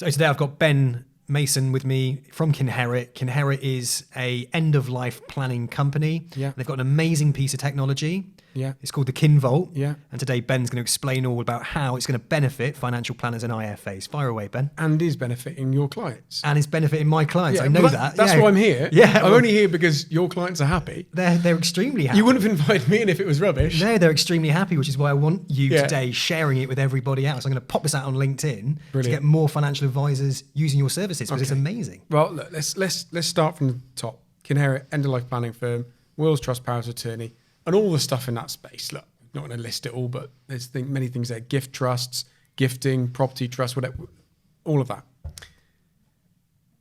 So today I've got Ben Mason with me from Kinherit. Kinherit is a end-of-life planning company. Yeah. They've got an amazing piece of technology. Yeah. It's called the Kinvault. Yeah. And today Ben's going to explain all about how it's going to benefit financial planners and IFAs. Fire away, Ben. And is benefiting your clients. And it's benefiting my clients. Yeah, I know well, that. That's yeah. why I'm here. Yeah, I'm only here because your clients are happy. They're extremely happy. You wouldn't have invited me in if it was rubbish. No, they're extremely happy, which is why I want you today sharing it with everybody else. I'm going to pop this out on LinkedIn to get more financial advisors using your services because it's amazing. Well, look, let's start from the top. Kinherit, end-of-life planning firm, wills, trust, powers of attorney, and all the stuff in that space. Look, I'm not going to list it all, but there's many things there. Gift trusts, gifting, property trusts, whatever, all of that.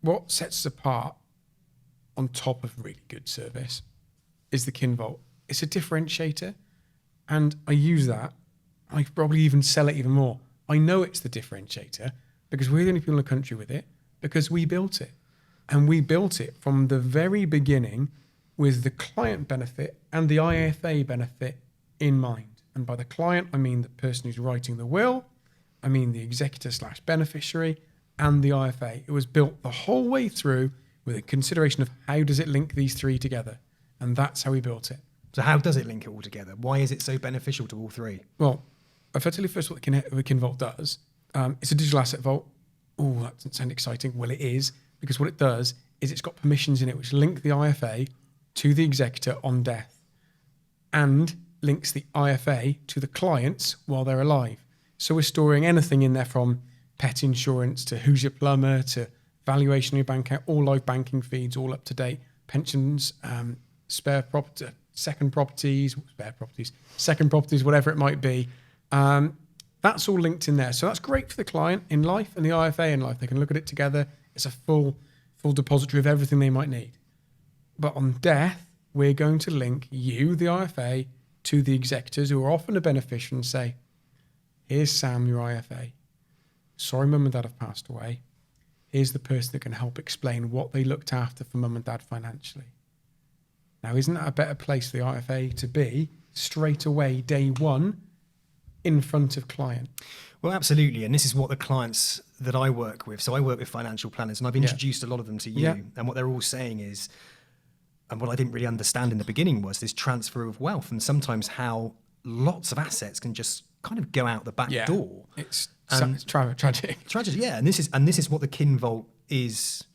What sets us apart on top of really good service is the Kinvault. It's a differentiator, and I use that. I probably even sell it even more. I know it's the differentiator because we're the only people in the country with it, because we built it. And we built it from the very beginning with the client benefit and the IFA benefit in mind. And by the client, I mean the person who's writing the will, I mean the executor/beneficiary, and the IFA. It was built the whole way through with a consideration of how does it link these three together? And that's how we built it. So how does it link it all together? Why is it so beneficial to all three? Well, if I tell you first what the Kinvault does, it's a digital asset vault. Oh, that doesn't sound exciting. Well, it is, because what it does is it's got permissions in it which link the IFA to the executor on death and links the IFA to the clients while they're alive. So we're storing anything in there from pet insurance to who's your plumber to valuation of your bank account, all live banking feeds, all up to date, pensions, second properties, whatever it might be. That's all linked in there. So that's great for the client in life and the IFA in life. They can look at it together. It's a full depository of everything they might need. But on death, we're going to link you, the IFA, to the executors who are often a beneficiary and say, here's Sam, your IFA. Sorry, mum and dad have passed away. Here's the person that can help explain what they looked after for mum and dad financially. Now, isn't that a better place for the IFA to be straight away, day one, in front of client? Well, absolutely. And this is what the clients that I work with. So I work with financial planners and I've introduced a lot of them to you. Yeah. And what they're all saying is, and what I didn't really understand in the beginning was this transfer of wealth and sometimes how lots of assets can just kind of go out the back door. It's tragic. Tragic, yeah. And this is what the Kinvault is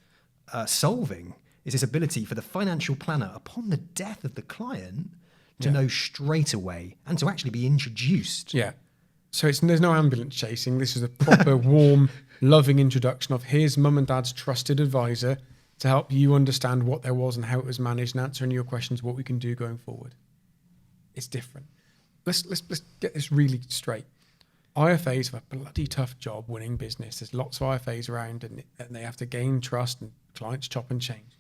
solving, is this ability for the financial planner upon the death of the client to know straight away and to actually be introduced. Yeah. So there's no ambulance chasing. This is a proper, warm, loving introduction of here's mum and dad's trusted advisor to help you understand what there was and how it was managed and answer any of your questions, what we can do going forward. It's different. Let's get this really straight. IFAs have a bloody tough job winning business. There's lots of IFAs around and they have to gain trust and clients chop and change.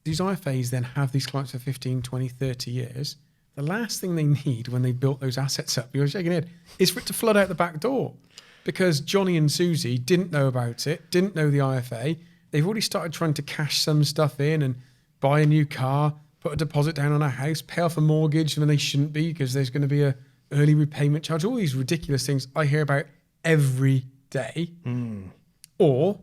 These IFAs then have these clients for 15, 20, 30 years. The last thing they need when they built those assets up, you're shaking your head, is for it to flood out the back door. Because Johnny and Susie didn't know about it, didn't know the IFA. They've already started trying to cash some stuff in and buy a new car, put a deposit down on a house, pay off a mortgage when they shouldn't be because there's going to be a early repayment charge. All these ridiculous things I hear about every day. Or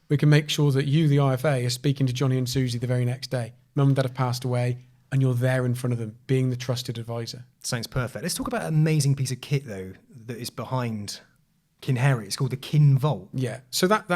we can make sure that you, the IFA, are speaking to Johnny and Susie the very next day. Mum and dad have passed away and you're there in front of them being the trusted advisor. Sounds perfect. Let's talk about an amazing piece of kit, though, that is behind Kinherit. It's called the Kinvault. Yeah. So that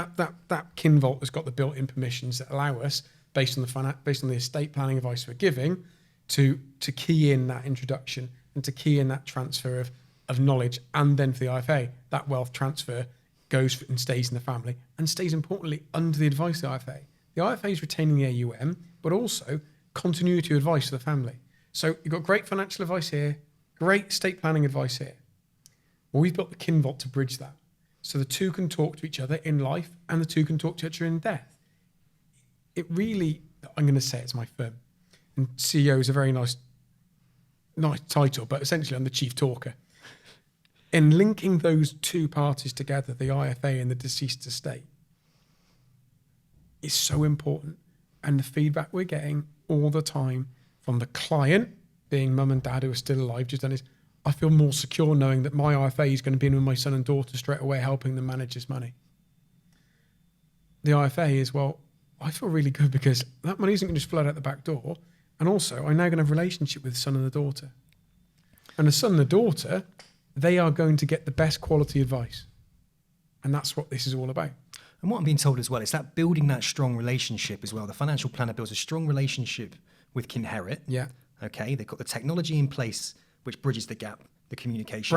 Kinvault has got the built-in permissions that allow us, based on the estate planning advice we're giving, to key in that introduction and to key in that transfer of knowledge. And then for the IFA, that wealth transfer goes and stays in the family and stays importantly under the advice of the IFA. The IFA is retaining the AUM, but also continuity of advice to the family. So you've got great financial advice here, great estate planning advice here. Well, we've built the Kinvault to bridge that. So the two can talk to each other in life and the two can talk to each other in death. It really, I'm going to say it's my firm. And CEO is a very nice title, but essentially I'm the chief talker. In linking those two parties together, the IFA and the deceased estate, is so important. And the feedback we're getting all the time from the client, being mum and dad who are still alive, just done is, I feel more secure knowing that my IFA is going to be in with my son and daughter straight away, helping them manage this money. the IFA is, well, I feel really good because that money isn't going to just flood out the back door. And also, I'm now going to have a relationship with the son and the daughter. And the son and the daughter, they are going to get the best quality advice. And that's what this is all about. And what I'm being told as well is that building that strong relationship as well. The financial planner builds a strong relationship with Kinherit. Yeah. Okay, they've got the technology in place which bridges the gap, the communication.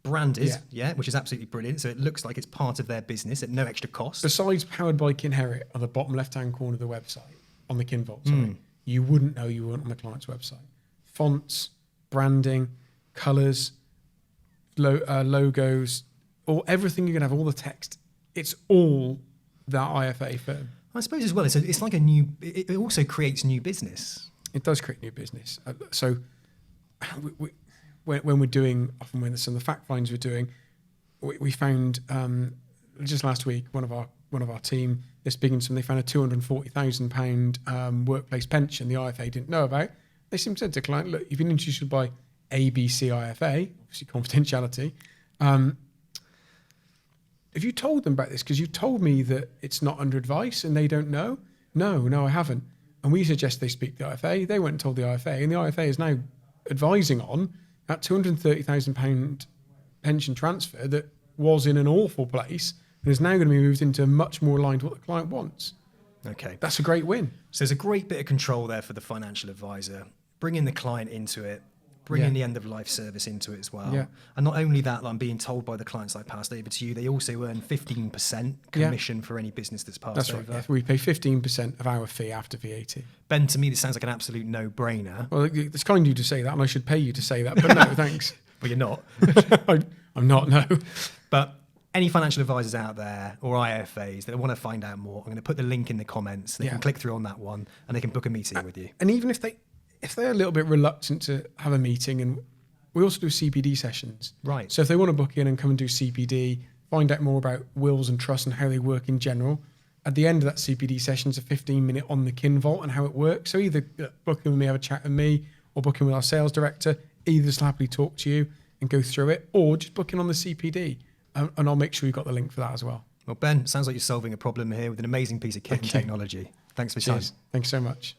Branded, yeah, which is absolutely brilliant. So it looks like it's part of their business at no extra cost. Besides powered by Kinherit on the bottom left-hand corner of the website, on the Kinvault, sorry, you wouldn't know you weren't on the client's website. Fonts, branding, colours, logos, everything you're going to have, all the text. It's all that IFA firm. I suppose as well, it's like a new, it also creates new business. It does create new business. So when we're doing, often when some of the fact finds we're doing, we found just last week, one of our team, they're speaking to them, they found a £240,000 workplace pension the IFA didn't know about. They simply said to the client, look, you've been introduced by ABC IFA, obviously confidentiality. Have you told them about this? Because you told me that it's not under advice and they don't know. No, I haven't. And we suggest they speak to the IFA. They went and told the IFA, and the IFA is now advising on that £230,000 pension transfer that was in an awful place and is now going to be moved into much more aligned to what the client wants. Okay. That's a great win. So there's a great bit of control there for the financial advisor, bringing the client into it, bringing the end of life service into it as well. Yeah. And not only that, like I'm being told by the clients I passed over to you, they also earn 15% commission for any business that's passed over. That's right. We pay 15% of our fee after VAT. Ben, to me, this sounds like an absolute no-brainer. Well, it's kind of you to say that, and I should pay you to say that, but no, thanks. Well, you're not. I'm not, no. But any financial advisors out there or IFAs that want to find out more, I'm going to put the link in the comments. They can click through on that one and they can book a meeting with you. And even if they're a little bit reluctant to have a meeting, and we also do CPD sessions. Right. So if they want to book in and come and do CPD, find out more about wills and trusts and how they work in general, at the end of that CPD session is a 15-minute on the Kinvault and how it works. So either book in with me, have a chat with me, or book in with our sales director. Either just happily talk to you and go through it, or just book in on the CPD. And I'll make sure you've got the link for that as well. Well, Ben, sounds like you're solving a problem here with an amazing piece of kit and technology. Thanks for your time. Thanks so much.